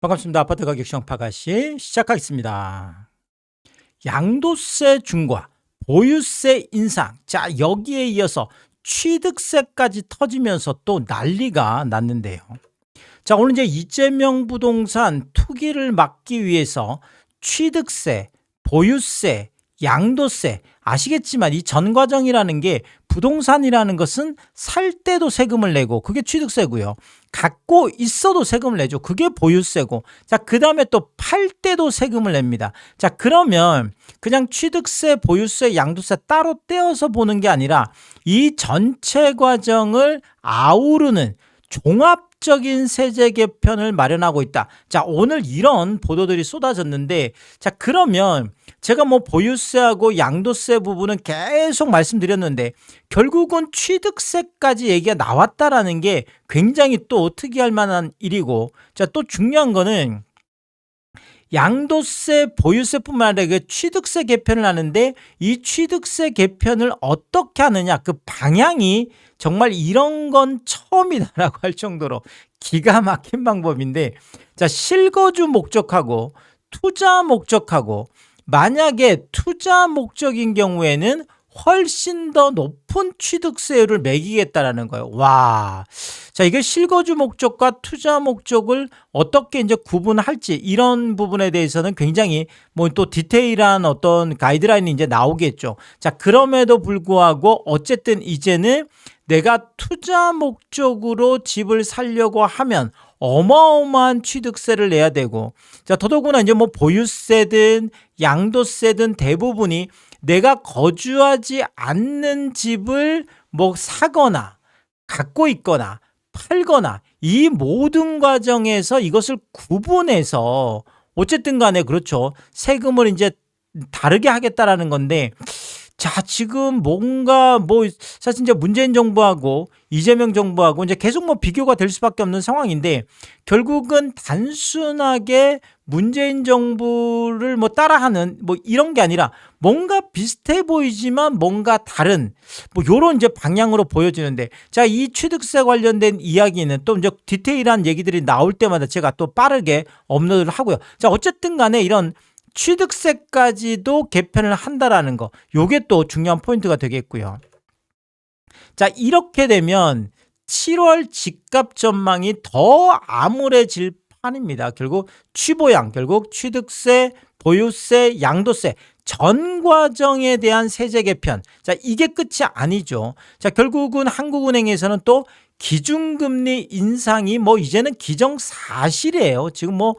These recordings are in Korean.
반갑습니다. 아파트 가격 시황파가씨 시작하겠습니다. 양도세 중과 보유세 인상. 자, 여기에 이어서 취득세까지 터지면서 또 난리가 났는데요. 자, 오늘 이제 이재명 부동산 투기를 막기 위해서 취득세, 보유세, 양도세, 아시겠지만 이 전 과정이라는 게 부동산이라는 것은 살 때도 세금을 내고 그게 취득세고요. 갖고 있어도 세금을 내죠. 그게 보유세고. 자, 그 다음에 또 팔 때도 세금을 냅니다. 자, 그러면 그냥 취득세, 보유세, 양도세 따로 떼어서 보는 게 아니라 이 전체 과정을 아우르는 종합적인 세제 개편을 마련하고 있다. 자, 오늘 이런 보도들이 쏟아졌는데, 자, 그러면 제가 뭐 보유세하고 양도세 부분은 계속 말씀드렸는데 결국은 취득세까지 얘기가 나왔다라는 게 굉장히 또 특이할 만한 일이고, 자, 또 중요한 거는 양도세, 보유세뿐만 아니라 그 취득세 개편을 하는데 이 취득세 개편을 어떻게 하느냐, 그 방향이 정말 이런 건 처음이다라고 할 정도로 기가 막힌 방법인데, 자, 실거주 목적하고 투자 목적하고 만약에 투자 목적인 경우에는 훨씬 더 높은 취득세율을 매기겠다라는 거예요. 와. 자, 이게 실거주 목적과 투자 목적을 어떻게 이제 구분할지 이런 부분에 대해서는 굉장히 뭐 또 디테일한 어떤 가이드라인이 이제 나오겠죠. 자, 그럼에도 불구하고 어쨌든 이제는 내가 투자 목적으로 집을 사려고 하면 어마어마한 취득세를 내야 되고, 자, 더더구나 이제 뭐 보유세든 양도세든 대부분이 내가 거주하지 않는 집을 뭐 사거나 갖고 있거나 팔거나 이 모든 과정에서 이것을 구분해서 어쨌든 간에 그렇죠. 세금을 이제 다르게 하겠다라는 건데, 자, 지금 뭔가 뭐 사실 이제 문재인 정부하고 이재명 정부하고 이제 계속 뭐 비교가 될 수밖에 없는 상황인데, 결국은 단순하게 문재인 정부를 뭐 따라하는 뭐 이런 게 아니라 뭔가 비슷해 보이지만 뭔가 다른 뭐 요런 이제 방향으로 보여지는데, 자, 이 취득세 관련된 이야기는 또 이제 디테일한 얘기들이 나올 때마다 제가 또 빠르게 업로드를 하고요. 자, 어쨌든 간에 이런 취득세까지도 개편을 한다라는 거, 요게 또 중요한 포인트가 되겠고요. 자, 이렇게 되면 7월 집값 전망이 더 암울해질 판입니다. 결국 취보양, 결국 취득세, 보유세, 양도세 전 과정에 대한 세제 개편. 자, 이게 끝이 아니죠. 자, 결국은 한국은행에서는 또 기준금리 인상이 뭐 이제는 기정사실이에요. 지금 뭐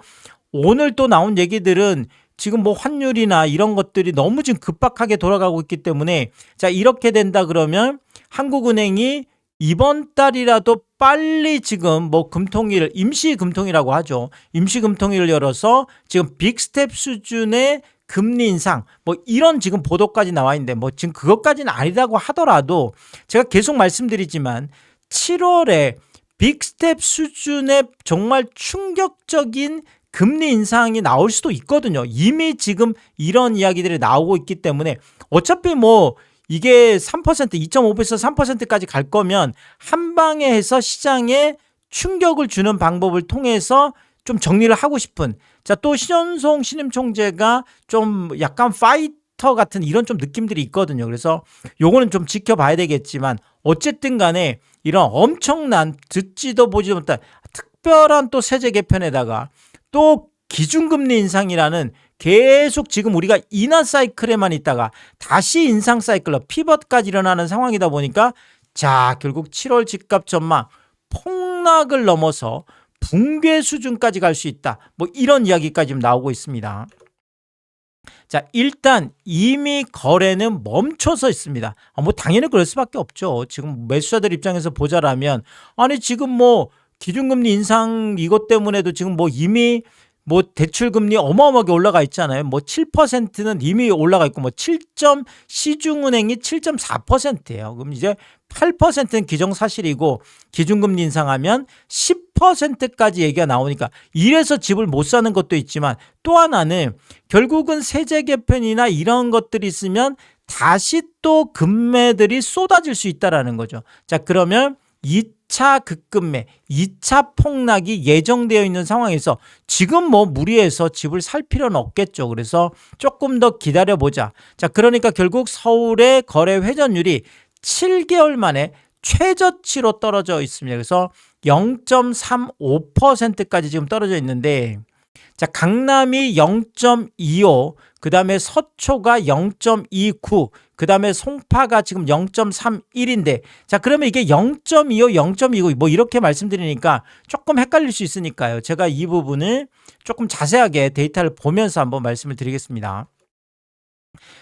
오늘 또 나온 얘기들은 지금 뭐 환율이나 이런 것들이 너무 지금 급박하게 돌아가고 있기 때문에, 자, 이렇게 된다 그러면 한국은행이 이번 달이라도 빨리 지금 뭐 금통위를, 임시 금통위라고 하죠. 임시 금통위를 열어서 지금 빅스텝 수준의 금리 인상 뭐 이런 지금 보도까지 나와 있는데, 뭐 지금 그것까지는 아니라고 하더라도 제가 계속 말씀드리지만 7월에 빅스텝 수준의 정말 충격적인 금리 인상이 나올 수도 있거든요. 이미 지금 이런 이야기들이 나오고 있기 때문에 어차피 뭐 이게 3%, 2.5%에서 3%까지 갈 거면 한 방에 해서 시장에 충격을 주는 방법을 통해서 좀 정리를 하고 싶은, 자, 또 신현송 신임총재가 좀 약간 파이터 같은 이런 좀 느낌들이 있거든요. 그래서 요거는 좀 지켜봐야 되겠지만 어쨌든 간에 이런 엄청난 듣지도 보지도 못한 특별한 또 세제 개편에다가 또 기준금리 인상이라는 계속 지금 우리가 인하 사이클에만 있다가 다시 인상 사이클로 피벗까지 일어나는 상황이다 보니까, 자, 결국 7월 집값 전망 폭락을 넘어서 붕괴 수준까지 갈 수 있다. 뭐 이런 이야기까지 지금 나오고 있습니다. 자, 일단 이미 거래는 멈춰서 있습니다. 뭐 당연히 그럴 수밖에 없죠. 지금 매수자들 입장에서 보자라면, 아니 지금 뭐 기준금리 인상 이것 때문에도 지금 뭐 이미 뭐 대출금리 어마어마하게 올라가 있잖아요. 뭐 7%는 이미 올라가 있고, 뭐 7점 시중은행이 7.4%예요. 그럼 이제 8%는 기정사실이고 기준금리 인상하면 10%까지 얘기가 나오니까 이래서 집을 못 사는 것도 있지만, 또 하나는 결국은 세제 개편이나 이런 것들이 있으면 다시 또 금매들이 쏟아질 수 있다라는 거죠. 자, 그러면 이 2차 급급매, 2차 폭락이 예정되어 있는 상황에서 지금 뭐 무리해서 집을 살 필요는 없겠죠. 그래서 조금 더 기다려보자. 자, 그러니까 결국 서울의 거래 회전율이 7개월 만에 최저치로 떨어져 있습니다. 그래서 0.35%까지 지금 떨어져 있는데, 자, 강남이 0.25, 그 다음에 서초가 0.29, 그 다음에 송파가 지금 0.31인데, 자, 그러면 이게 0.25, 0.29, 뭐 이렇게 말씀드리니까 조금 헷갈릴 수 있으니까요. 제가 이 부분을 조금 자세하게 데이터를 보면서 한번 말씀을 드리겠습니다.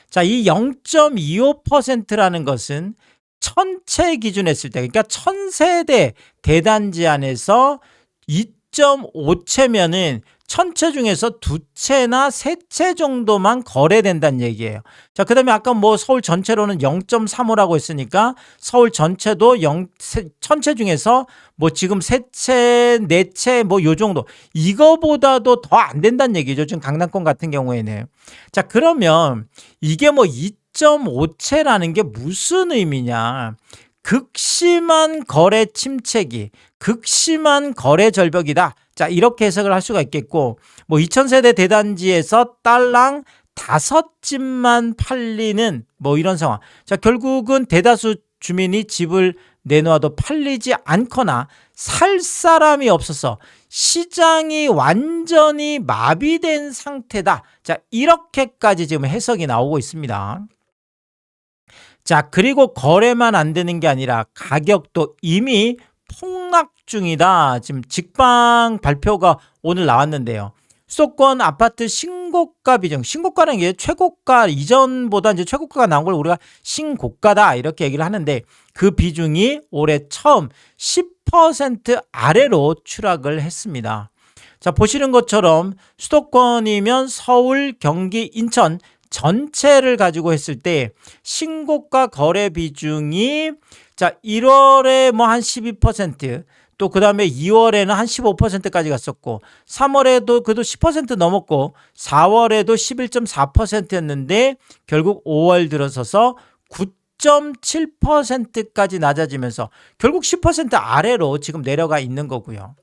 자, 이 0.25%라는 것은 천채 기준했을 때, 그러니까 1000세대 대단지 안에서 2.5채면은 1000채 중에서 2채나 3채 정도만 거래된다는 얘기예요. 자, 그 다음에 아까 뭐 서울 전체로는 0.35라고 했으니까 서울 전체도 1000채 중에서 뭐 지금 3채, 4채 뭐 요 정도, 이거보다도 더 안 된다는 얘기죠. 지금 강남권 같은 경우에는. 자, 그러면 이게 뭐 2.5채라는 게 무슨 의미냐? 극심한 거래 침체기, 극심한 거래 절벽이다. 자, 이렇게 해석을 할 수가 있겠고, 뭐 2000세대 대단지에서 딸랑 5집만 팔리는 뭐 이런 상황. 자, 결국은 대다수 주민이 집을 내놓아도 팔리지 않거나 살 사람이 없어서 시장이 완전히 마비된 상태다. 자, 이렇게까지 지금 해석이 나오고 있습니다. 자, 그리고 거래만 안 되는 게 아니라 가격도 이미 폭락 중이다. 지금 직방 발표가 오늘 나왔는데요. 수도권 아파트 신고가 비중, 신고가라는 게 최고가 이전보다 이제 최고가가 나온 걸 우리가 신고가다 이렇게 얘기를 하는데, 그 비중이 올해 처음 10% 아래로 추락을 했습니다. 자, 보시는 것처럼 수도권이면 서울, 경기, 인천 전체를 가지고 했을 때 신고가 거래 비중이, 자, 1월에 뭐 한 12%, 또 그 다음에 2월에는 한 15%까지 갔었고, 3월에도 그래도 10% 넘었고, 4월에도 11.4%였는데 결국 5월 들어서서 9.7%까지 낮아지면서 결국 10% 아래로 지금 내려가 있는 거고요.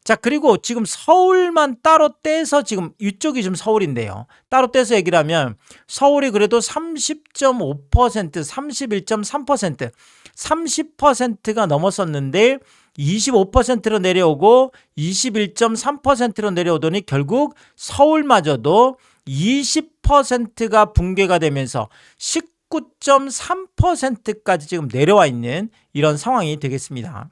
자, 그리고 지금 서울만 따로 떼서, 지금 이쪽이 지금 서울인데요. 따로 떼서 얘기를 하면 서울이 그래도 30.5%, 31.3%, 30%가 넘었었는데 25%로 내려오고 21.3%로 내려오더니 결국 서울마저도 20%가 붕괴가 되면서 19.3%까지 지금 내려와 있는 이런 상황이 되겠습니다.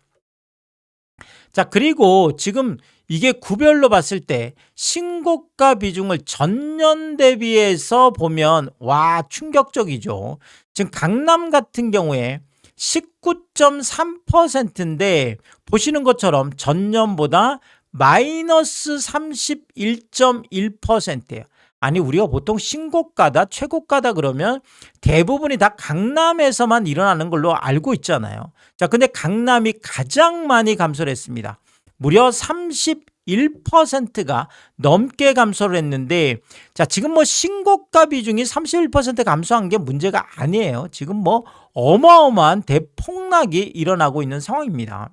자, 그리고 지금 이게 구별로 봤을 때 신고가 비중을 전년 대비해서 보면 와, 충격적이죠. 지금 강남 같은 경우에 19.3%인데 보시는 것처럼 전년보다 마이너스 31.1%예요. 아니, 우리가 보통 신고가다, 최고가다 그러면 대부분이 다 강남에서만 일어나는 걸로 알고 있잖아요. 자, 근데 강남이 가장 많이 감소를 했습니다. 무려 31%가 넘게 감소를 했는데, 자, 지금 뭐 신고가 비중이 31% 감소한 게 문제가 아니에요. 지금 뭐 어마어마한 대폭락이 일어나고 있는 상황입니다.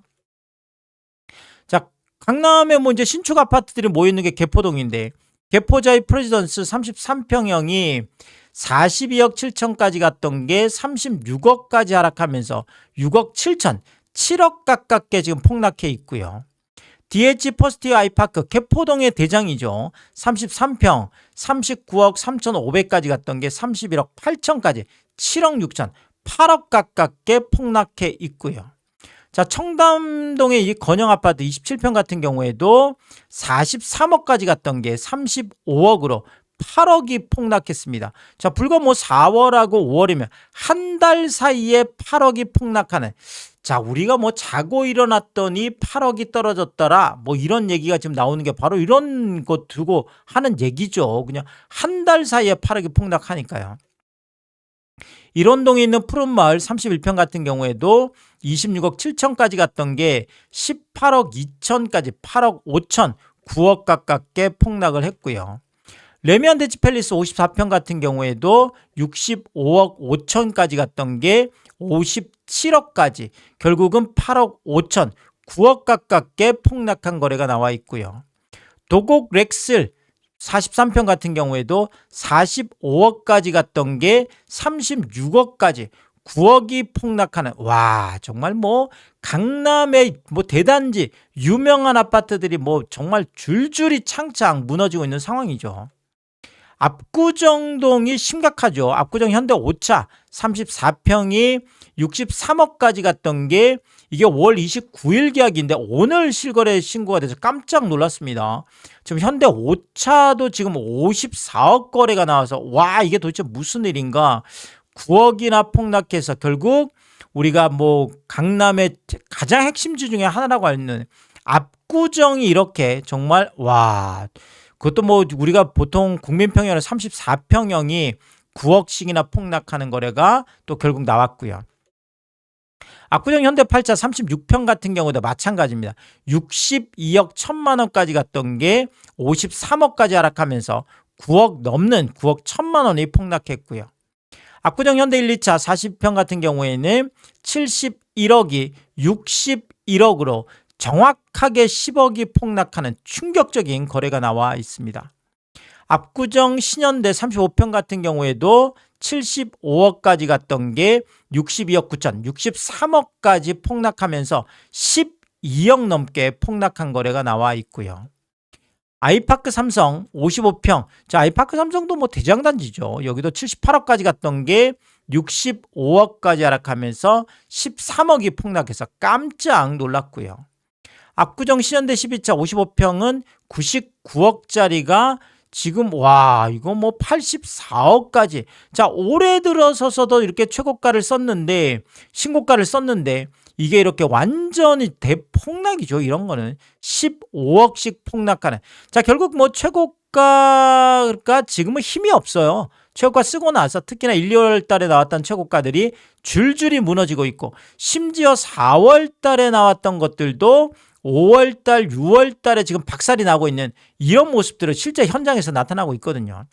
자, 강남에 뭐 이제 신축 아파트들이 모여 있는 게 개포동인데, 개포자의 프레지던스 33평형이 42억 7천까지 갔던 게 36억까지 하락하면서 6억 7천, 7억 가깝게 지금 폭락해 있고요. DH 퍼스트 아이파크 개포동의 대장이죠. 33평 39억 3,500까지 갔던 게 31억 8천까지 7억 6천, 8억 가깝게 폭락해 있고요. 자, 청담동의 이 건영 아파트 27평 같은 경우에도 43억까지 갔던 게 35억으로 8억이 폭락했습니다. 자, 불과 뭐 4월하고 5월이면 한 달 사이에 8억이 폭락하는, 자, 우리가 뭐 자고 일어났더니 8억이 떨어졌더라, 뭐 이런 얘기가 지금 나오는 게 바로 이런 거 두고 하는 얘기죠. 그냥 한 달 사이에 8억이 폭락하니까요. 일원동에 있는 푸른마을 31평 같은 경우에도 26억 7천까지 갔던 게 18억 2천까지 8억 5천, 9억 가깝게 폭락을 했고요. 레미안 대치 팰리스 54평 같은 경우에도 65억 5천까지 갔던 게 67억까지 결국은 8억 5천, 9억 가깝게 폭락한 거래가 나와 있고요. 도곡 렉슬 43평 같은 경우에도 45억까지 갔던 게 36억까지 9억이 폭락하는, 와, 정말 뭐 강남의 뭐 대단지 유명한 아파트들이 뭐 정말 줄줄이 창창 무너지고 있는 상황이죠. 압구정동이 심각하죠. 압구정 현대 5차 34평이 63억까지 갔던 게 이게 5월 29일 계약인데 오늘 실거래 신고가 돼서 깜짝 놀랐습니다. 지금 현대 5차도 지금 54억 거래가 나와서 와, 이게 도대체 무슨 일인가. 9억이나 폭락해서 결국 우리가 뭐 강남의 가장 핵심지 중에 하나라고 하는 압구정이 이렇게 정말, 와, 그것도 뭐 우리가 보통 국민평형은 34평형이 9억씩이나 폭락하는 거래가 또 결국 나왔고요. 압구정 현대 8차 36평 같은 경우도 마찬가지입니다. 62억 1천만 원까지 갔던 게 53억까지 하락하면서 9억 넘는 9억 1천만 원이 폭락했고요. 압구정 현대 1, 2차 40평 같은 경우에는 71억이 61억으로 정확하게 10억이 폭락하는 충격적인 거래가 나와 있습니다. 압구정 신현대 35평 같은 경우에도 75억까지 갔던 게 62억 9천, 63억까지 폭락하면서 12억 넘게 폭락한 거래가 나와 있고요. 아이파크 삼성 55평, 자, 아이파크 삼성도 뭐 대장단지죠. 여기도 78억까지 갔던 게 65억까지 하락하면서 13억이 폭락해서 깜짝 놀랐고요. 압구정 신현대 12차 55평은 99억짜리가 지금, 와, 이거 뭐 84억까지. 자, 올해 들어서서도 이렇게 최고가를 썼는데, 신고가를 썼는데, 이게 이렇게 완전히 대폭락이죠. 이런 거는 15억씩 폭락하는. 자, 결국 뭐 최고가가 지금은 힘이 없어요. 최고가 쓰고 나서 특히나 1, 2월 달에 나왔던 최고가들이 줄줄이 무너지고 있고, 심지어 4월 달에 나왔던 것들도 5월 달, 6월 달에 지금 박살이 나고 있는 이런 모습들을 실제 현장에서 나타나고 있거든요.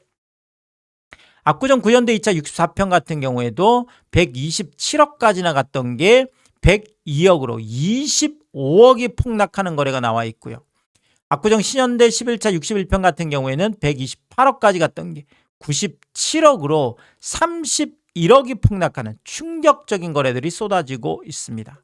압구정 구현대 2차 64평 같은 경우에도 127억까지나 갔던 게 102억으로 25억이 폭락하는 거래가 나와 있고요. 압구정 신현대 11차 61평 같은 경우에는 128억까지 갔던 게 97억으로 31억이 폭락하는 충격적인 거래들이 쏟아지고 있습니다.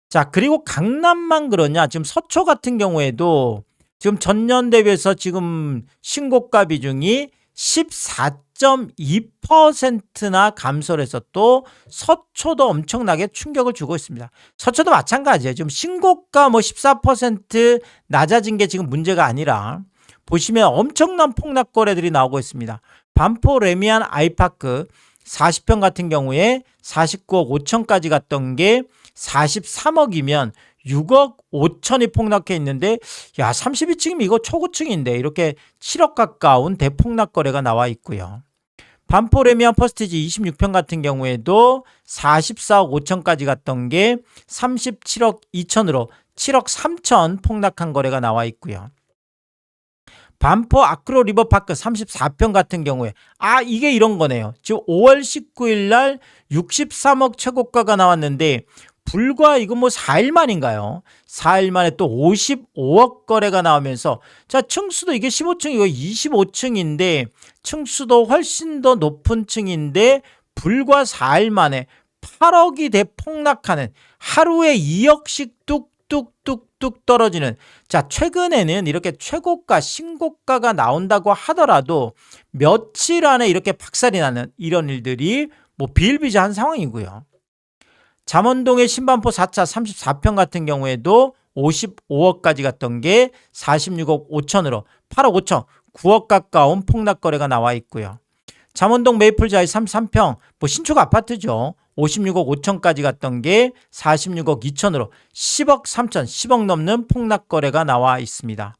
자, 그리고 강남만 그러냐? 지금 서초 같은 경우에도 지금 전년 대비해서 지금 신고가 비중이 14.2%나 감소를 해서 또 서초도 엄청나게 충격을 주고 있습니다. 서초도 마찬가지예요. 지금 신고가 뭐 14% 낮아진 게 지금 문제가 아니라 보시면 엄청난 폭락 거래들이 나오고 있습니다. 반포 레미안 아이파크 40평 같은 경우에 49억 5천까지 갔던 게 43억이면 6억 5천이 폭락해 있는데, 야, 32층이면 이거 초고층인데 이렇게 7억 가까운 대폭락 거래가 나와 있고요. 반포 레미안 퍼스티지 26평 같은 경우에도 44억 5천까지 갔던 게 37억 2천으로 7억 3천 폭락한 거래가 나와 있고요. 반포 아크로 리버파크 34평 같은 경우에, 아, 이게 이런 거네요. 지금 5월 19일 날 63억 최고가가 나왔는데 불과 이거 뭐 4일 만인가요? 4일 만에 또 55억 거래가 나오면서, 자, 층수도 이게 15층이고 25층인데 층수도 훨씬 더 높은 층인데 불과 4일 만에 8억이 대폭락하는, 하루에 2억씩 뚝뚝뚝뚝 떨어지는. 자, 최근에는 이렇게 최고가 신고가가 나온다고 하더라도 며칠 안에 이렇게 박살이 나는 이런 일들이 뭐 비일비재한 상황이고요. 잠원동의 신반포 4차 34평 같은 경우에도 55억까지 갔던 게 46억 5천으로 8억 5천, 9억 가까운 폭락 거래가 나와 있고요. 잠원동 메이플자이 33평, 뭐 신축 아파트죠. 56억 5천까지 갔던 게 46억 2천으로 10억 3천, 10억 넘는 폭락 거래가 나와 있습니다.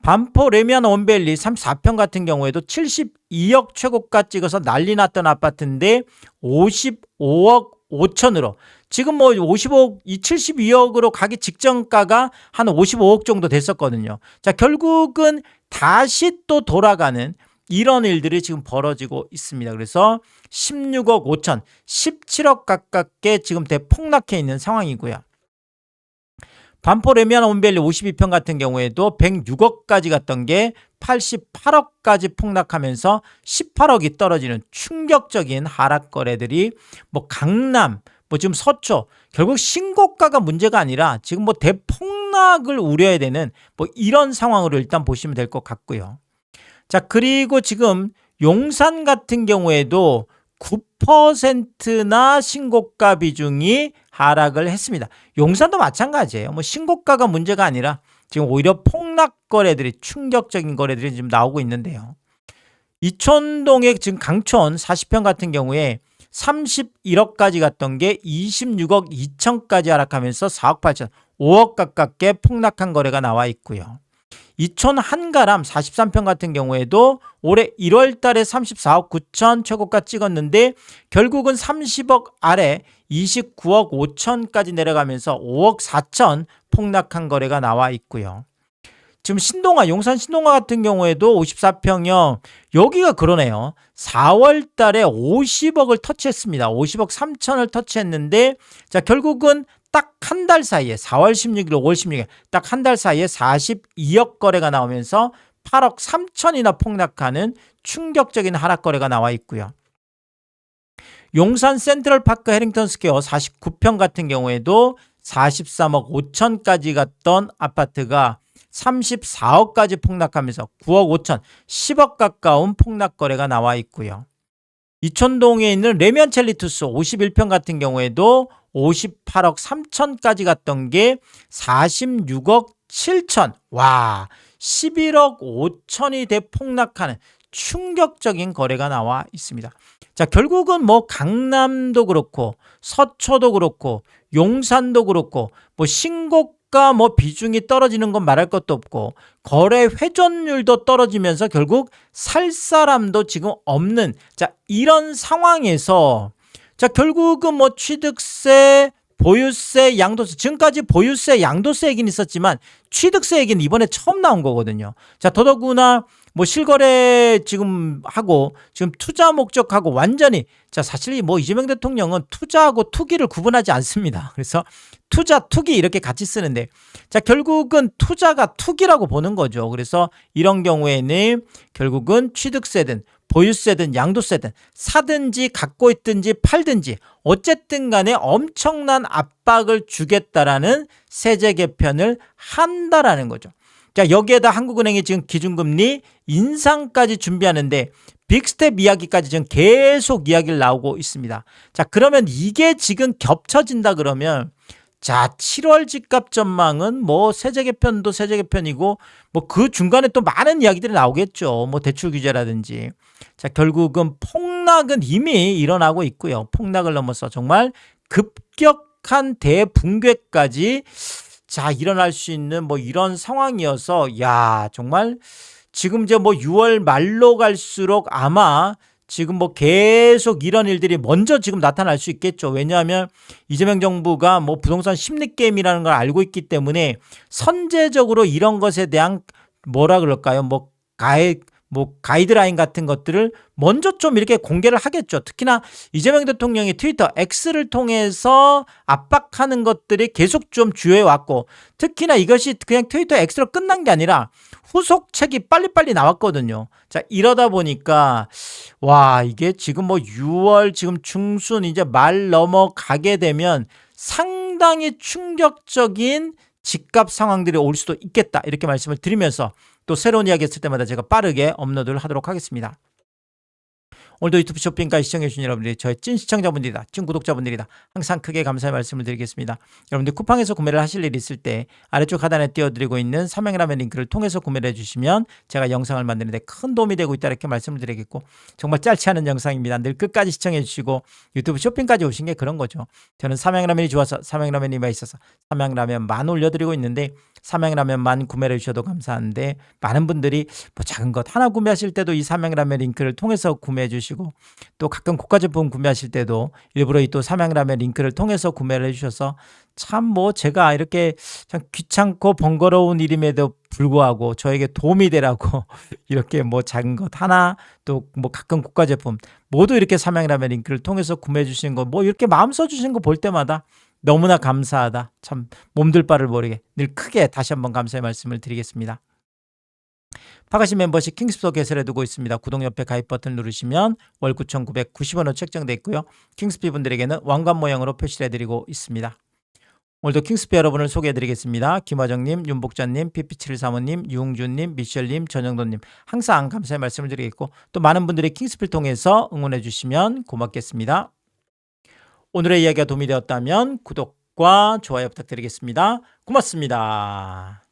반포 레미안 원밸리 34평 같은 경우에도 72억 최고가 찍어서 난리 났던 아파트인데 55억 5천으로 지금 뭐 55억, 72억으로 가기 직전가가 한 55억 정도 됐었거든요. 자, 결국은 다시 또 돌아가는 이런 일들이 지금 벌어지고 있습니다. 그래서 16억 5천, 17억 가깝게 지금 대폭락해 있는 상황이고요. 반포 레미안 온밸리 52평 같은 경우에도 106억까지 갔던 게 88억까지 폭락하면서 18억이 떨어지는 충격적인 하락 거래들이 뭐 강남, 뭐 지금 서초, 결국 신고가가 문제가 아니라 지금 뭐 대폭락을 우려해야 되는 뭐 이런 상황으로 일단 보시면 될 것 같고요. 자, 그리고 지금 용산 같은 경우에도 9%나 신고가 비중이 하락을 했습니다. 용산도 마찬가지예요. 뭐 신고가가 문제가 아니라 지금 오히려 폭락 거래들이, 충격적인 거래들이 지금 나오고 있는데요. 이촌동의 지금 강촌 40평 같은 경우에 31억까지 갔던 게 26억 2천까지 하락하면서 4억 8천, 5억 가깝게 폭락한 거래가 나와 있고요. 이촌 한가람 43평 같은 경우에도 올해 1월 달에 34억 9천 최고가 찍었는데 결국은 30억 아래 29억 5천까지 내려가면서 5억 4천 폭락한 거래가 나와 있고요. 지금 신동아, 용산 신동아 같은 경우에도 54평형, 여기가 그러네요. 4월 달에 50억을 터치했습니다. 50억 3천을 터치했는데, 자, 결국은 딱 한 달 사이에 4월 16일, 5월 16일 딱 한 달 사이에 42억 거래가 나오면서 8억 3천이나 폭락하는 충격적인 하락 거래가 나와 있고요. 용산 센트럴파크 해링턴 스퀘어 49평 같은 경우에도 43억 5천까지 갔던 아파트가 34억까지 폭락하면서 9억 5천, 10억 가까운 폭락 거래가 나와 있고요. 이촌동에 있는 레미안 첼리투스 51평 같은 경우에도 58억 3천까지 갔던 게 46억 7천, 와, 11억 5천이 대폭락하는 충격적인 거래가 나와 있습니다. 자, 결국은 뭐 강남도 그렇고 서초도 그렇고 용산도 그렇고 뭐 신고가 뭐 비중이 떨어지는 건 말할 것도 없고 거래 회전율도 떨어지면서 결국 살 사람도 지금 없는, 자, 이런 상황에서 자, 결국은 뭐 취득세, 보유세, 양도세, 지금까지 보유세, 양도세 얘기는 있었지만 취득세 얘기는 이번에 처음 나온 거거든요. 자, 더더구나 뭐 실거래 지금 하고 지금 투자 목적하고 완전히, 자, 사실 뭐 이재명 대통령은 투자하고 투기를 구분하지 않습니다. 그래서 투자, 투기 이렇게 같이 쓰는데, 자, 결국은 투자가 투기라고 보는 거죠. 그래서 이런 경우에는 결국은 취득세든 보유세든 양도세든 사든지 갖고 있든지 팔든지 어쨌든 간에 엄청난 압박을 주겠다라는 세제 개편을 한다라는 거죠. 자, 여기에다 한국은행이 지금 기준금리 인상까지 준비하는데 빅스텝 이야기까지 지금 계속 이야기를 나오고 있습니다. 자, 그러면 이게 지금 겹쳐진다 그러면, 자, 7월 집값 전망은 뭐 세제 개편도 세제 개편이고 뭐 그 중간에 또 많은 이야기들이 나오겠죠. 뭐 대출 규제라든지. 자, 결국은 폭락은 이미 일어나고 있고요. 폭락을 넘어서 정말 급격한 대붕괴까지, 자, 일어날 수 있는 뭐 이런 상황이어서, 야, 정말 지금 이제 뭐 6월 말로 갈수록 아마 지금 뭐 계속 이런 일들이 먼저 지금 나타날 수 있겠죠. 왜냐하면 이재명 정부가 뭐 부동산 심리 게임이라는 걸 알고 있기 때문에 선제적으로 이런 것에 대한 뭐라 그럴까요? 뭐 가이드라인 같은 것들을 먼저 좀 이렇게 공개를 하겠죠. 특히나 이재명 대통령이 트위터 X를 통해서 압박하는 것들이 계속 좀 주요해 왔고, 특히나 이것이 그냥 트위터 X로 끝난 게 아니라 후속책이 빨리빨리 나왔거든요. 자, 이러다 보니까 와, 이게 지금 뭐 6월 지금 중순 이제 말 넘어가게 되면 상당히 충격적인 집값 상황들이 올 수도 있겠다, 이렇게 말씀을 드리면서 또 새로운 이야기 했을 때마다 제가 빠르게 업로드를 하도록 하겠습니다. 오늘도 유튜브 쇼핑까지 시청해주신 여러분들이 저의 찐 시청자분들이다, 찐 구독자분들이다, 항상 크게 감사의 말씀을 드리겠습니다. 여러분들 쿠팡에서 구매를 하실 일 있을 때 아래쪽 하단에 띄워드리고 있는 삼양라면 링크를 통해서 구매를 해주시면 제가 영상을 만드는 데 큰 도움이 되고 있다, 이렇게 말씀을 드리겠고, 정말 짧지 않은 영상입니다. 늘 끝까지 시청해주시고 유튜브 쇼핑까지 오신 게 그런 거죠. 저는 삼양라면이 좋아서 삼양라면이 맛있어서 삼양라면만 올려드리고 있는데, 삼양라면만 구매를 해주셔도 감사한데 많은 분들이 뭐 작은 것 하나 구매하실 때도 이 삼양라면 링크를 통해서 구매해 주시고 주시고 또 가끔 고가 제품 구매하실 때도 일부러 이 또 삼양라면 링크를 통해서 구매를 해주셔서 참 뭐 제가 이렇게 참 귀찮고 번거로운 일임에도 불구하고 저에게 도움이 되라고 이렇게 뭐 작은 것 하나 또 뭐 가끔 고가 제품 모두 이렇게 삼양라면 링크를 통해서 구매해 주시는 거 뭐 이렇게 마음 써 주시는 거 볼 때마다 너무나 감사하다. 참 몸둘 바를 모르게 늘 크게 다시 한번 감사의 말씀을 드리겠습니다. 파가시 멤버십 킹스포 개설해 두고 있습니다. 구독 옆에 가입 버튼 누르시면 월 9,990원으로 책정돼 있고요. 킹스피 분들에게는 왕관 모양으로 표시를 해드리고 있습니다. 오늘도 킹스피 여러분을 소개해드리겠습니다. 김화정님, 윤복자님, PP7사모님, 유웅준님, 미셸님, 전영돈님 항상 감사의 말씀을 드리겠고 또 많은 분들이 킹스피를 통해서 응원해 주시면 고맙겠습니다. 오늘의 이야기가 도움이 되었다면 구독과 좋아요 부탁드리겠습니다. 고맙습니다.